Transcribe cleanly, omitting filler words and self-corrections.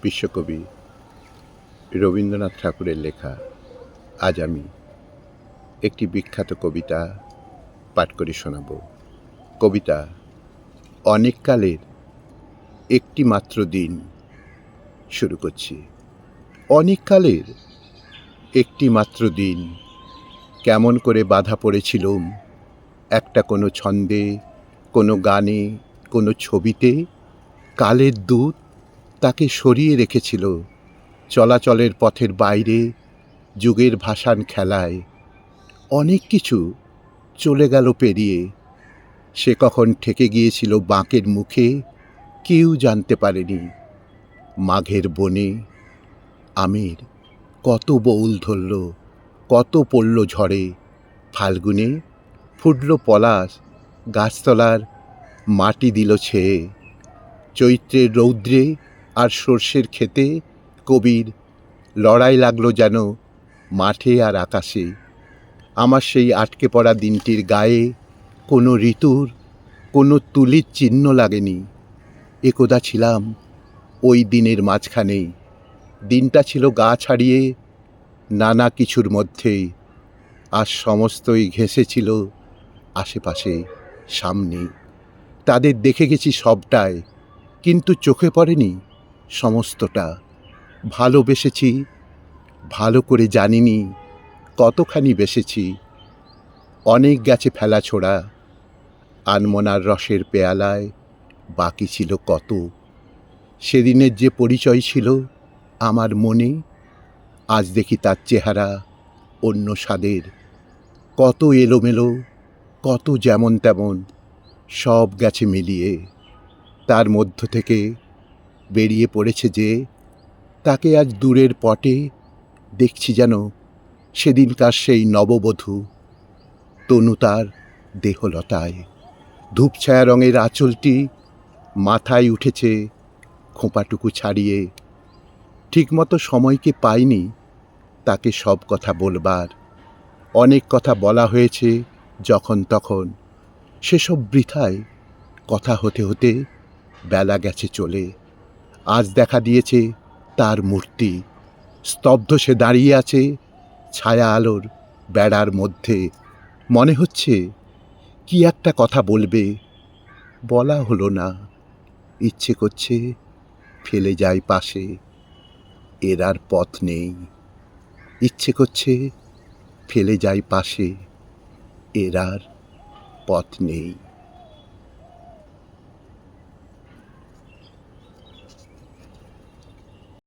বিশ্বকবি রবীন্দ্রনাথ ঠাকুরের লেখা আজ আমি একটি বিখ্যাত কবিতা পাঠ করে শোনাব। কবিতা অনেককালের একটি মাত্র দিন। শুরু করছি। অনেককালের একটি মাত্র দিন, কেমন করে বাঁধা পড়েছিলুম একটা কোনো ছন্দে, কোনো গানে, কোনো ছবিতে। কালের দূত তাকে সরিয়ে রেখেছিল চলাচলের পথের বাইরে, যুগের ভাসান খেলায়। অনেক কিছু চলে গেল পেরিয়ে, সে কখন ঠেকে গিয়েছিল বাঁকের মুখে কেউ জানতে পারেনি। মাঘের বনে আমের কত বউল ধরল, কত পড়ল ঝড়ে। ফাল্গুনে ফুটল পলাশ, গাছতলার মাটি দিল ছেয়ে। চৈত্রের রৌদ্রে আর সর্ষের ক্ষেতে কবির লড়াই লাগলো যেন মাঠে আর আকাশে। আমার সেই আটকে পড়া দিনটির গায়ে কোনো ঋতুর, কোনো তুলির চিহ্ন লাগেনি। একদা ছিলাম ওই দিনের মাঝখানেই, দিনটা ছিল গা ছাড়িয়ে নানা কিছুর মধ্যে। আর সমস্তই ঘেঁষেছিল আশেপাশে, সামনে। তাদের দেখে গেছি সবটাই, কিন্তু চোখে পড়েনি সমস্তটা। ভালোবেসেছি, ভালো করে জানিনি কতখানি বেসেছি। অনেক গেছে ফেলা ছোড়া, আনমনার রসের পেয়ালায় বাকি ছিল কত। সেদিনের যে পরিচয় ছিল আমার মনে, আজ দেখি তার চেহারা অন্য স্বাদের। কত এলোমেলো, কত যেমন তেমন, সব গেছে মিলিয়ে। তার মধ্য থেকে বেরিয়ে পড়েছে যে, তাকে আজ দূরের পটে দেখছি যেন সেদিনকার সেই নববধূ। তনু তার দেহলতায়, ধূপছায়া রঙের আঁচলটি মাথায় উঠেছে খোঁপাটুকু ছাড়িয়ে। ঠিকমতো সময়কে পাইনি তাকে সব কথা বলবার। অনেক কথা বলা হয়েছে যখন তখন, সেসব বৃথায়। কথা হতে হতে বেলা গেছে চলে। আজ দেখা দিয়েছে তার মূর্তি, স্তব্ধ সে দাঁড়িয়ে আছে ছায়া আলোর বেড়ার মধ্যে। মনে হচ্ছে কি একটা কথা বলবে, বলা হলো না। ইচ্ছে করছে ফেলে যাই পাশে, এর আর পথ নেই। ইচ্ছে করছে ফেলে যাই পাশে, এর আর পথ নেই।